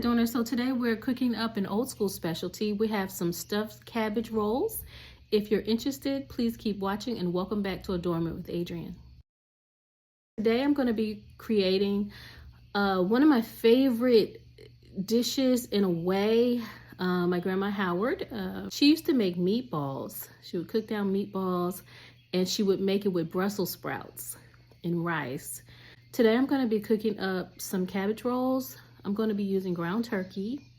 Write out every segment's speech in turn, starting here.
Adorners, so today we're cooking up an old school specialty. We have some stuffed cabbage rolls. If you're interested, please keep watching, and welcome back to Adornment with Adrienne. Today I'm going to be creating one of my favorite dishes in a way. My grandma Howard, she used to make meatballs. She would cook down meatballs and she would make it with Brussels sprouts and rice. Today I'm going to be cooking up some cabbage rolls. I'm going to be using ground turkey,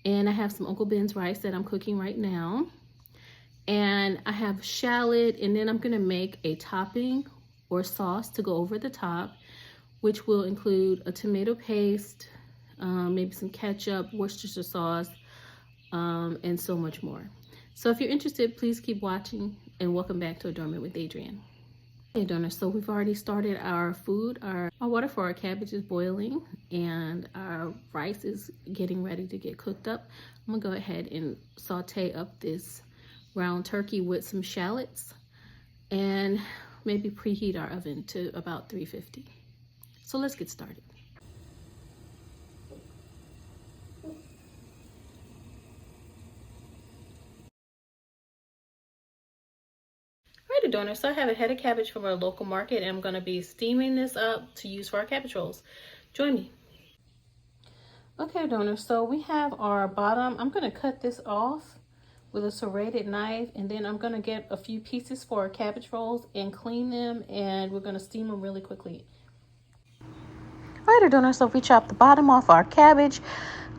and I have some Uncle Ben's rice that I'm cooking right now, and I have shallot, and then I'm going to make a topping or sauce to go over the top, which will include a tomato paste, maybe some ketchup, Worcestershire sauce, and so much more. So if you're interested, please keep watching, and welcome back to Adornment with Adrienne. Hey Adorners, so we've already started our food. Our water for our cabbage is boiling and our rice is getting ready to get cooked up. I'm gonna go ahead and saute up this ground turkey with some shallots and maybe preheat our oven to about 350. So let's get started. Adorners, so I have a head of cabbage from our local market, and I'm going to be steaming this up to use for our cabbage rolls. Join me. Okay, Adorners, so we have our bottom. I'm going to cut this off with a serrated knife, and then I'm going to get a few pieces for our cabbage rolls and clean them, and we're going to steam them really quickly. All right, Adorners, so we chopped the bottom off our cabbage.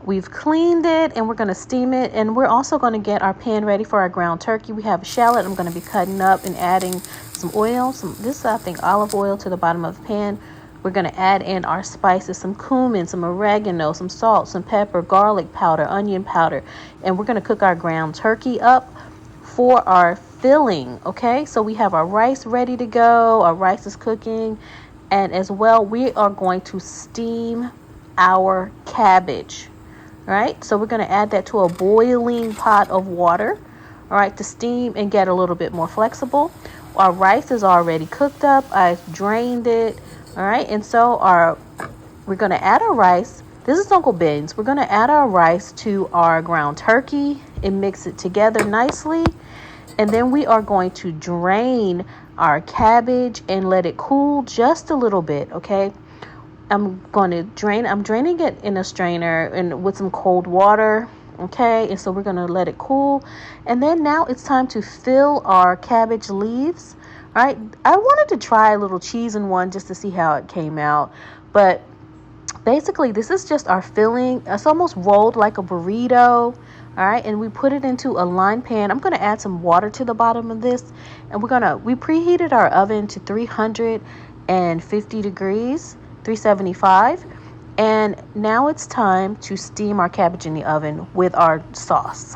We've cleaned it and we're going to steam it, and we're also going to get our pan ready for our ground turkey. We have a shallot I'm going to be cutting up and adding some oil. This is, I think, olive oil to the bottom of the pan. We're going to add in our spices, some cumin, some oregano, some salt, some pepper, garlic powder, onion powder, and we're going to cook our ground turkey up for our filling. Okay, so we have our rice ready to go. Our rice is cooking, and as well we are going to steam our cabbage. All right, so we're going to add that to a boiling pot of water, all right, to steam and get a little bit more flexible. Our rice is already cooked up. I've drained it, all right, and so we're going to add our rice. This is Uncle Ben's. We're going to add our rice to our ground turkey and mix it together nicely, and then we are going to drain our cabbage and let it cool just a little bit, okay? I'm draining it in a strainer and with some cold water, okay? And so we're going to let it cool. And then now it's time to fill our cabbage leaves. All right, I wanted to try a little cheese in one just to see how it came out. But basically, this is just our filling. It's almost rolled like a burrito. All right, and we put it into a lined pan. I'm going to add some water to the bottom of this. And we preheated our oven to 350 degrees. 375, and now it's time to steam our cabbage in the oven with our sauce.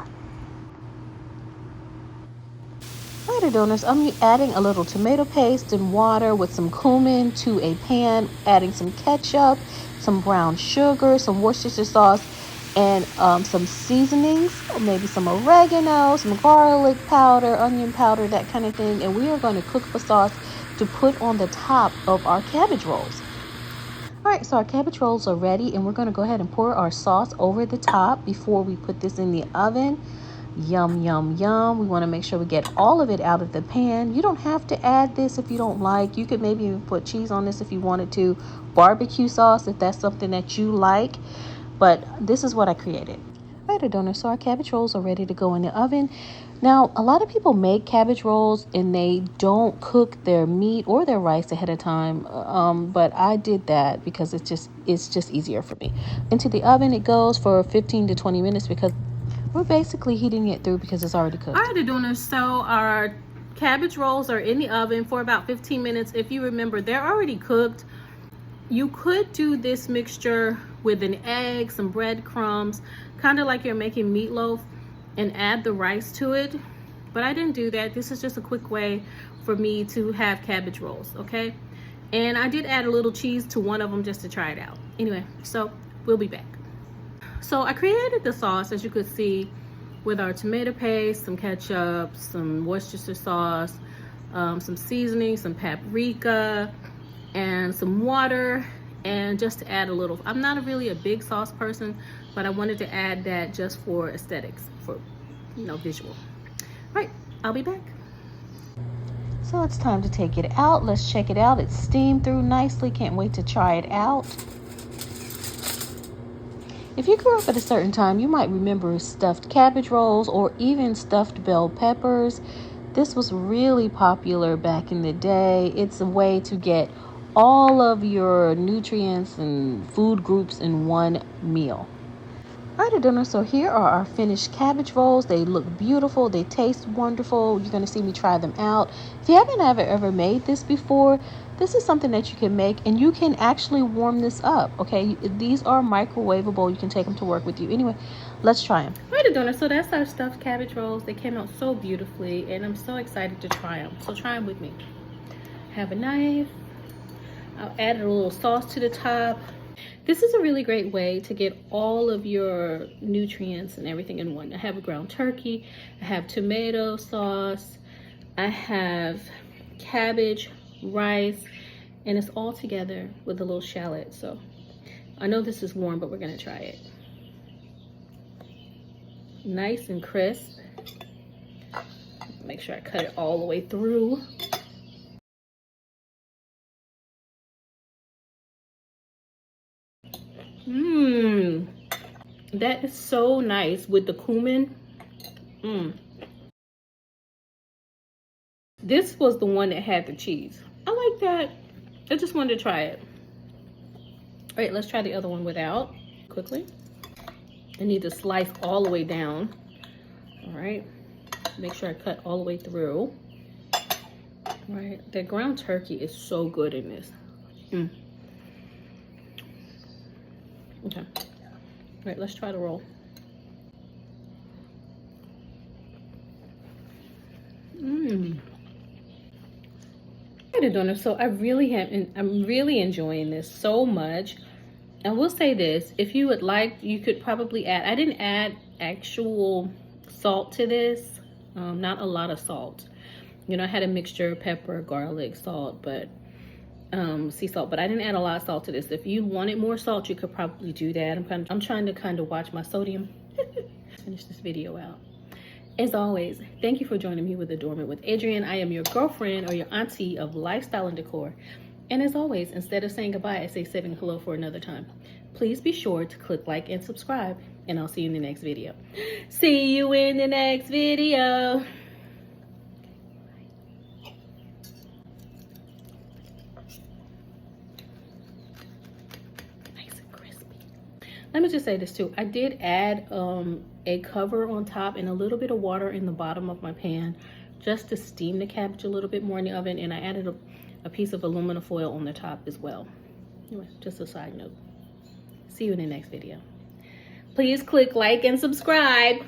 All right, Adorners, I'm adding a little tomato paste and water with some cumin to a pan, adding some ketchup, some brown sugar, some Worcestershire sauce, and some seasonings, maybe some oregano, some garlic powder, onion powder, that kind of thing. And we are going to cook the sauce to put on the top of our cabbage rolls. All right, so our cabbage rolls are ready, and we're going to go ahead and pour our sauce over the top before we put this in the oven. Yum, yum, yum. We want to make sure we get all of it out of the pan. You don't have to add this if you don't like. You could maybe even put cheese on this if you wanted to. Barbecue sauce if that's something that you like. But this is what I created. All right, Adorners, so our cabbage rolls are ready to go in the oven. Now, a lot of people make cabbage rolls and they don't cook their meat or their rice ahead of time, but I did that because it's just easier for me. Into the oven it goes for 15 to 20 minutes because we're basically heating it through because it's already cooked. All right, Adorners, so our cabbage rolls are in the oven for about 15 minutes. If you remember, they're already cooked. You could do this mixture with an egg, some breadcrumbs, kind of like you're making meatloaf, and add the rice to it, but I didn't do that. This is just a quick way for me to have cabbage rolls, okay? And I did add a little cheese to one of them just to try it out. Anyway, so we'll be back. So I created the sauce, as you could see, with our tomato paste, some ketchup, some Worcestershire sauce, some seasoning, some paprika, and some water, And just to add a little, I'm not really a big sauce person, but I wanted to add that just for aesthetics, for, you know, visual. All right, I'll be back. So it's time to take it out. Let's check it out. It's steamed through nicely. Can't wait to try it out. If you grew up at a certain time, you might remember stuffed cabbage rolls or even stuffed bell peppers. This was really popular back in the day. It's a way to get all of your nutrients and food groups in one meal. All right, Adorners, so here are our finished cabbage rolls. They look beautiful. They taste wonderful. You're going to see me try them out. If you haven't ever made this before, this is something that you can make, and you can actually warm this up, okay? These are microwavable. You can take them to work with you. Anyway, let's try them. All right, Adorners, so that's our stuffed cabbage rolls. They came out so beautifully, and I'm so excited to try them. So try them with me. Have a knife. I'll add a little sauce to the top. This is a really great way to get all of your nutrients and everything in one. I have a ground turkey, I have tomato sauce, I have cabbage, rice, and it's all together with a little shallot. So I know this is warm, but we're gonna try it. Nice and crisp. Make sure I cut it all the way through. That is so nice with the cumin. This was the one that had the cheese. I like that. I just wanted to try it. All right, let's try the other one without. Quickly. I need to slice all the way down. All right. Make sure I cut all the way through. All right. That ground turkey is so good in this. Okay. All right, let's try the roll. So I'm really enjoying this so much. And we'll say this, if you would like, you could probably add, I didn't add actual salt to this, not a lot of salt. You know, I had a mixture of pepper, garlic, salt, but sea salt, but I didn't add a lot of salt to this. If you wanted more salt, you could probably do that. I'm trying to kind of watch my sodium. Finish this video out. As always, thank you for joining me with Adornment with Adrienne. I am your girlfriend or your auntie of lifestyle and decor. And as always, instead of saying goodbye, I say saving hello for another time. Please be sure to click like and subscribe, and I'll see you in the next video. See you in the next video. Let me just say this too. I did add a cover on top and a little bit of water in the bottom of my pan just to steam the cabbage a little bit more in the oven, and I added a piece of aluminum foil on the top as well. Anyway, just a side note. See you in the next video. Please click like and subscribe.